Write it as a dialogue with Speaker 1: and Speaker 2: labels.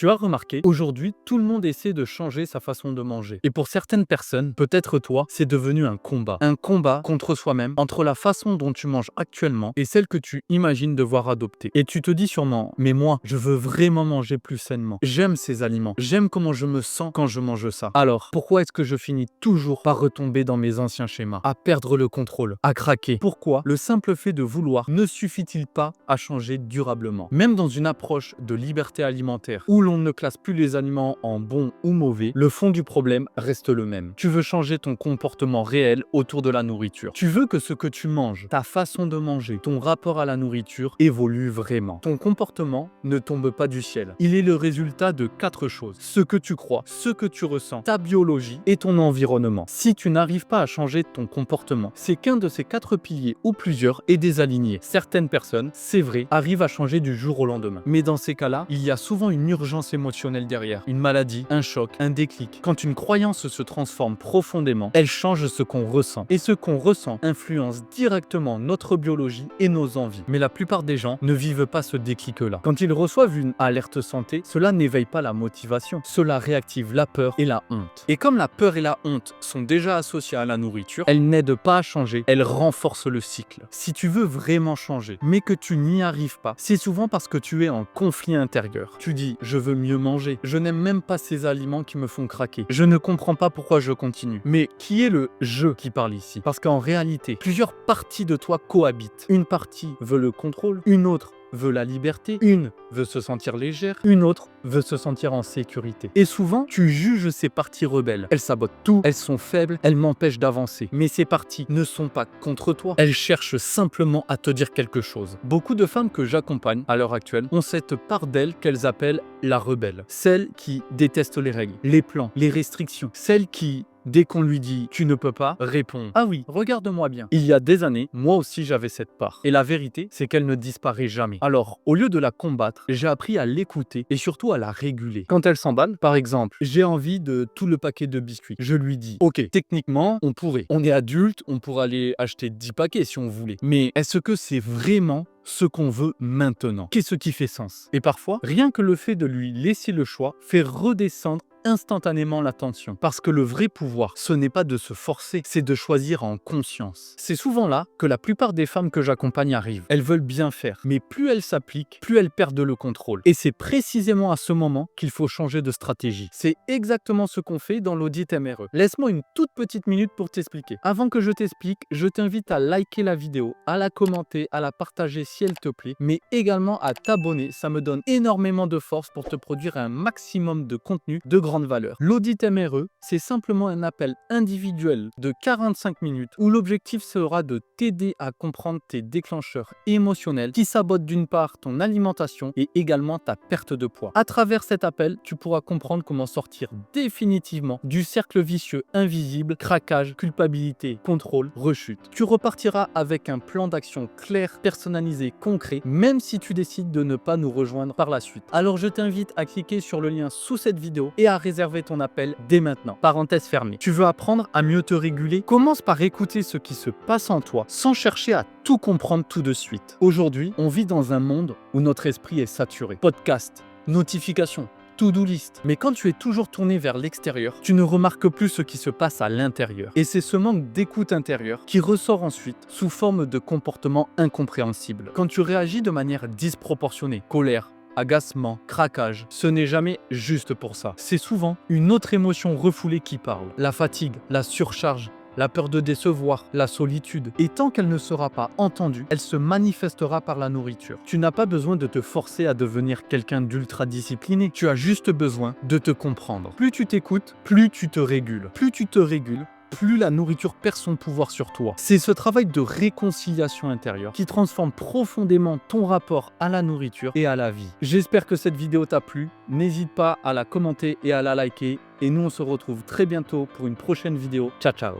Speaker 1: Tu as remarqué, aujourd'hui, tout le monde essaie de changer sa façon de manger. Et pour certaines personnes, peut-être toi, c'est devenu un combat. Un combat contre soi-même, entre la façon dont tu manges actuellement et celle que tu imagines devoir adopter. Et tu te dis sûrement, mais moi, je veux vraiment manger plus sainement. J'aime ces aliments. J'aime comment je me sens quand je mange ça. Alors, pourquoi est-ce que je finis toujours par retomber dans mes anciens schémas, à perdre le contrôle, à craquer? Pourquoi le simple fait de vouloir ne suffit-il pas à changer durablement? Même dans une approche de liberté alimentaire, où l'on ne classe plus les aliments en bons ou mauvais, le fond du problème reste le même. Tu veux changer ton comportement réel autour de la nourriture. Tu veux que ce que tu manges, ta façon de manger, ton rapport à la nourriture évolue vraiment. Ton comportement ne tombe pas du ciel. Il est le résultat de 4 choses. Ce que tu crois, ce que tu ressens, ta biologie et ton environnement. Si tu n'arrives pas à changer ton comportement, c'est qu'un de ces 4 piliers ou plusieurs est désaligné. Certaines personnes, c'est vrai, arrivent à changer du jour au lendemain. Mais dans ces cas-là, il y a souvent une urgence émotionnelle derrière. Une maladie, un choc, un déclic. Quand une croyance se transforme profondément, elle change ce qu'on ressent. Et ce qu'on ressent influence directement notre biologie et nos envies. Mais la plupart des gens ne vivent pas ce déclic-là. Quand ils reçoivent une alerte santé, cela n'éveille pas la motivation. Cela réactive la peur et la honte. Et comme la peur et la honte sont déjà associées à la nourriture, elles n'aident pas à changer, elles renforcent le cycle. Si tu veux vraiment changer, mais que tu n'y arrives pas, c'est souvent parce que tu es en conflit intérieur. Tu dis, je veux mieux manger, je n'aime même pas ces aliments qui me font craquer, je ne comprends pas pourquoi je continue. Mais qui est le « je » qui parle ici? Parce qu'en réalité, plusieurs parties de toi cohabitent. Une partie veut le contrôle, une autre veut la liberté, une veut se sentir légère, une autre veut se sentir en sécurité. Et souvent, tu juges ces parties rebelles. Elles sabotent tout, elles sont faibles, elles m'empêchent d'avancer. Mais ces parties ne sont pas contre toi, elles cherchent simplement à te dire quelque chose. Beaucoup de femmes que j'accompagne à l'heure actuelle ont cette part d'elles qu'elles appellent la rebelle. Celle qui déteste les règles, les plans, les restrictions. Celle qui, dès qu'on lui dit « tu ne peux pas », répond « ah oui, regarde-moi bien ». Il y a des années, moi aussi j'avais cette part. Et la vérité, c'est qu'elle ne disparaît jamais. Alors, au lieu de la combattre, j'ai appris à l'écouter et surtout à la réguler. Quand elle s'emballe, par exemple, j'ai envie de tout le paquet de biscuits. Je lui dis « ok, techniquement, on pourrait. On est adulte, on pourrait aller acheter 10 paquets si on voulait. Mais est-ce que c'est vraiment ce qu'on veut maintenant? Qu'est-ce qui fait sens? » Et parfois, rien que le fait de lui laisser le choix fait redescendre instantanément la tension. Parce que le vrai pouvoir, ce n'est pas de se forcer, c'est de choisir en conscience. C'est souvent là que la plupart des femmes que j'accompagne arrivent. Elles veulent bien faire, mais plus elles s'appliquent, plus elles perdent le contrôle. Et c'est précisément à ce moment qu'il faut changer de stratégie. C'est exactement ce qu'on fait dans l'audit MRE. Laisse-moi une toute petite minute pour t'expliquer. Avant que je t'explique, je t'invite à liker la vidéo, à la commenter, à la partager si elle te plaît, mais également à t'abonner. Ça me donne énormément de force pour te produire un maximum de contenu de grande valeur. L'audit MRE, c'est simplement un appel individuel de 45 minutes où l'objectif sera de t'aider à comprendre tes déclencheurs émotionnels qui sabotent d'une part ton alimentation et également ta perte de poids. À travers cet appel, tu pourras comprendre comment sortir définitivement du cercle vicieux invisible, craquage, culpabilité, contrôle, rechute. Tu repartiras avec un plan d'action clair, personnalisé, concret, même si tu décides de ne pas nous rejoindre par la suite. Alors je t'invite à cliquer sur le lien sous cette vidéo et à réserver ton appel dès maintenant. Parenthèse fermée. Tu veux apprendre à mieux te réguler? Commence par écouter ce qui se passe en toi sans chercher à tout comprendre tout de suite. Aujourd'hui, on vit dans un monde où notre esprit est saturé. Podcast, notifications, to-do list. Mais quand tu es toujours tourné vers l'extérieur, tu ne remarques plus ce qui se passe à l'intérieur. Et c'est ce manque d'écoute intérieure qui ressort ensuite sous forme de comportements incompréhensibles. Quand tu réagis de manière disproportionnée, colère, agacement, craquage, ce n'est jamais juste pour ça. C'est souvent une autre émotion refoulée qui parle. La fatigue, la surcharge, la peur de décevoir, la solitude. Et tant qu'elle ne sera pas entendue, elle se manifestera par la nourriture. Tu n'as pas besoin de te forcer à devenir quelqu'un d'ultra discipliné. Tu as juste besoin de te comprendre. Plus tu t'écoutes, plus tu te régules. Plus tu te régules, plus la nourriture perd son pouvoir sur toi. C'est ce travail de réconciliation intérieure qui transforme profondément ton rapport à la nourriture et à la vie. J'espère que cette vidéo t'a plu. N'hésite pas à la commenter et à la liker. Et nous, on se retrouve très bientôt pour une prochaine vidéo. Ciao, ciao!